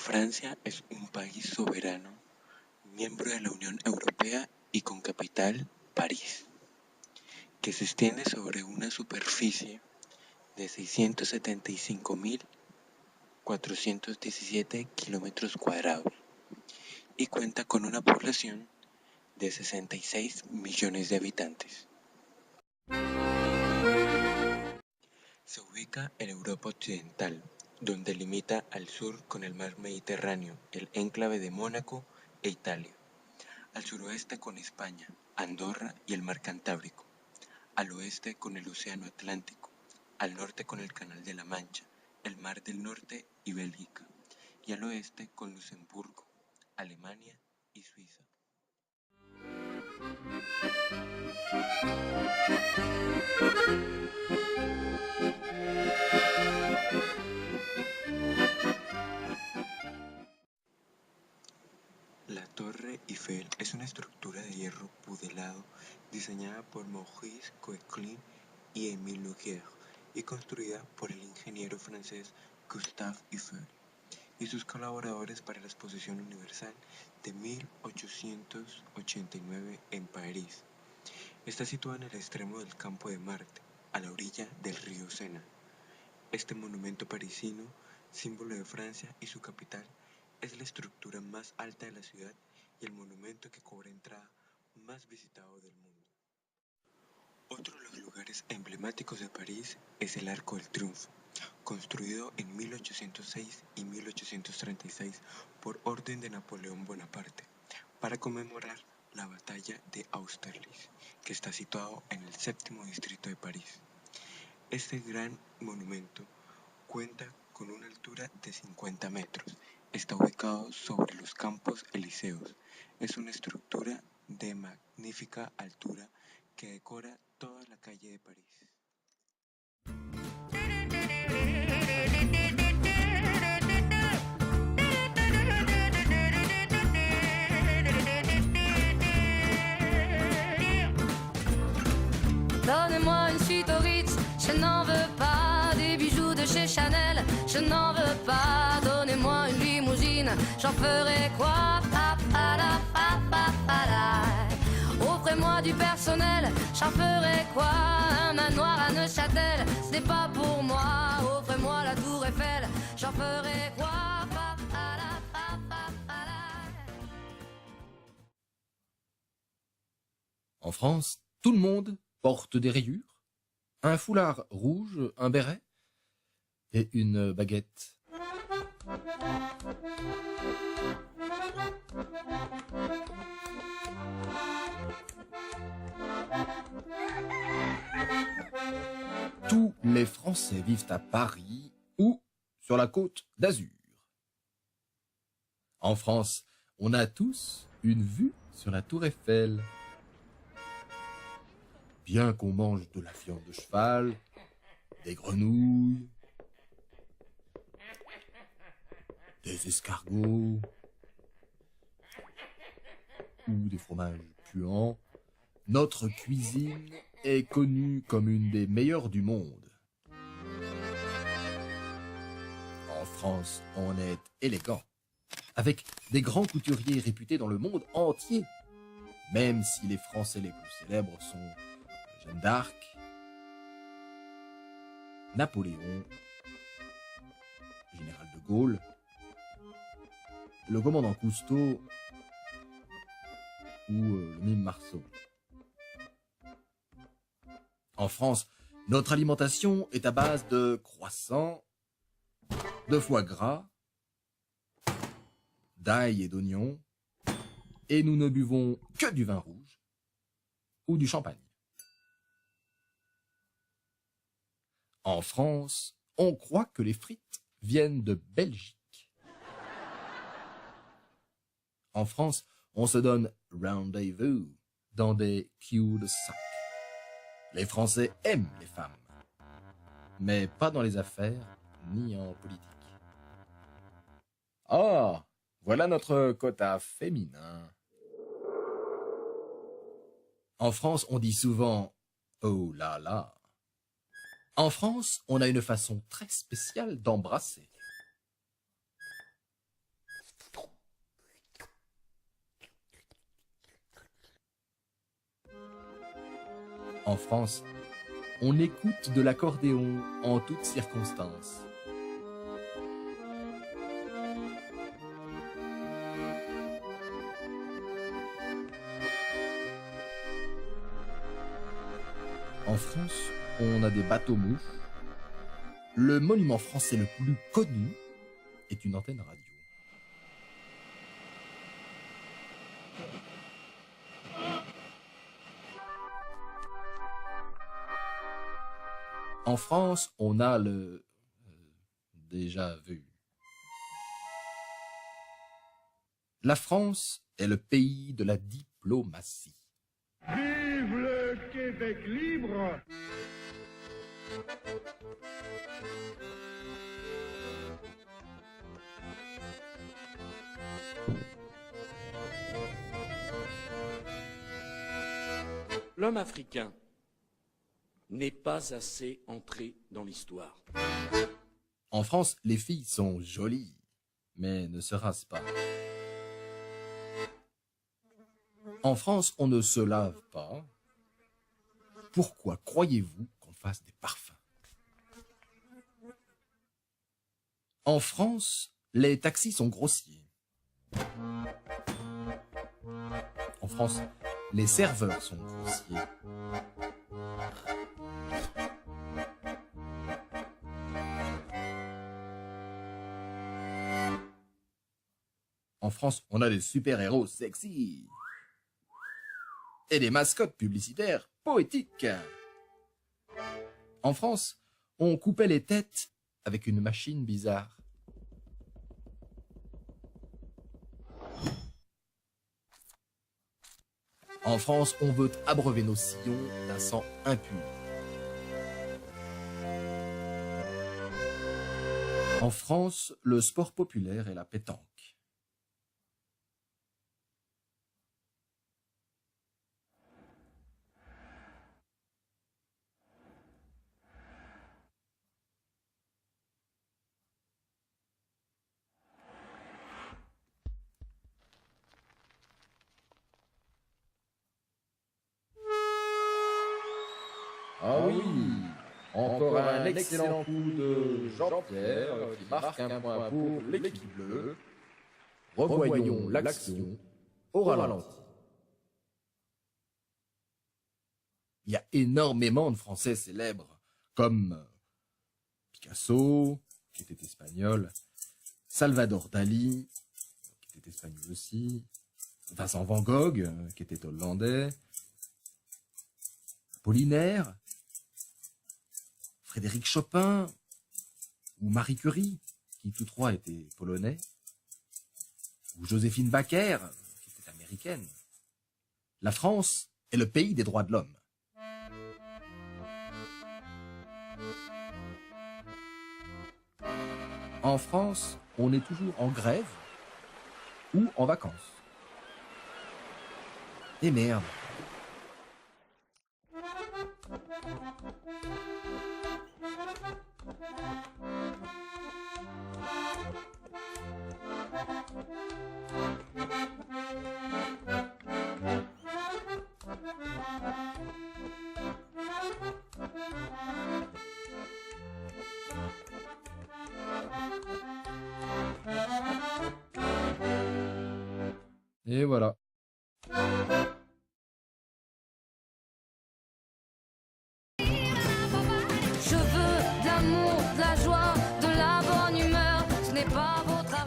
Francia es un país soberano, miembro de la Unión Europea y con capital París, que se extiende sobre una superficie de 675.417 kilómetros cuadrados y cuenta con una población de 66 millones de habitantes. Se ubica en Europa Occidental, donde limita al sur con el mar Mediterráneo, el enclave de Mónaco e Italia, al suroeste con España, Andorra y el mar Cantábrico, al oeste con el océano Atlántico, al norte con el Canal de la Mancha, el mar del Norte y Bélgica, y al oeste con Luxemburgo, Alemania y Suiza. La Torre Eiffel es una estructura de hierro pudelado diseñada por Maurice Coquelin y Émile Nouguier y construida por el ingeniero francés Gustave Eiffel y sus colaboradores para la Exposición Universal de 1889 en París. Está situada en el extremo del Campo de Marte, a la orilla del río Sena. Este monumento parisino, símbolo de Francia y su capital, es la estructura más alta de la ciudad y el monumento que cobra entrada más visitado del mundo. Otro de los lugares emblemáticos de París es el Arco del Triunfo, construido en 1806 y 1836 por orden de Napoleón Bonaparte, para conmemorar la batalla de Austerlitz, que está situado en el séptimo distrito de París. Este gran monumento cuenta con una altura de 50 metros. Está ubicado sobre los Campos Elíseos. Es una estructura de magnífica altura que decora toda la calle de París. Donnez-moi une suite au Ritz, je n'en veux pas. Des bijoux de chez Chanel, je n'en veux pas. Donnez-moi une limousine, j'en ferai quoi? Offrez-moi du personnel, j'en ferai quoi? Un manoir à Neuchâtel, ce n'est pas pour moi. Offrez-moi la tour Eiffel, j'en ferai quoi? En France, tout le monde porte des rayures, un foulard rouge, un béret et une baguette. Tous les Français vivent à Paris ou sur la côte d'Azur. En France, on a tous une vue sur la tour Eiffel. Bien qu'on mange de la viande de cheval, des grenouilles, des escargots ou des fromages puants, notre cuisine est connue comme une des meilleures du monde. En France, on est élégant, avec des grands couturiers réputés dans le monde entier, même si les Français les plus célèbres sont Jeanne d'Arc, Napoléon, Général de Gaulle, le commandant Cousteau ou le mime Marceau. En France, notre alimentation est à base de croissants, de foie gras, d'ail et d'oignons, et nous ne buvons que du vin rouge ou du champagne. En France, on croit que les frites viennent de Belgique. En France, on se donne rendez-vous dans des cul-de-sac. Les Français aiment les femmes, mais pas dans les affaires ni en politique. Oh, voilà notre quota féminin. En France, on dit souvent « oh là là ». En France, on a une façon très spéciale d'embrasser. En France, on écoute de l'accordéon en toutes circonstances. En France, on a des bateaux-mouches. Le monument français le plus connu est une antenne radio. En France, on a le déjà vu. La France est le pays de la diplomatie. Vive le Québec libre! L'homme africain n'est pas assez entré dans l'histoire. En France, les filles sont jolies, mais ne se rasent pas. En France, on ne se lave pas. Pourquoi croyez-vous qu'on fasse des parfums? En France, les taxis sont grossiers. En France, les serveurs sont grossiers. En France, on a des super-héros sexy. Et des mascottes publicitaires poétiques. En France, on coupait les têtes avec une machine bizarre. En France, on veut abreuver nos sillons d'un sang impur. En France, le sport populaire est la pétanque. Ah oui, encore un excellent coup de Jean-Pierre qui marque un point pour l'équipe bleue. Revoyons l'action au ralenti. Il y a énormément de Français célèbres, comme Picasso, qui était espagnol, Salvador Dali, qui était espagnol aussi, Vincent Van Gogh, qui était hollandais, Apollinaire, Frédéric Chopin ou Marie Curie, qui tous trois étaient polonais, ou Joséphine Baker, qui était américaine. La France est le pays des droits de l'homme. En France, on est toujours en grève ou en vacances. Et merde. Et voilà. Je veux de l'amour, de la joie, de la bonne humeur. Ce n'est pas votre argent.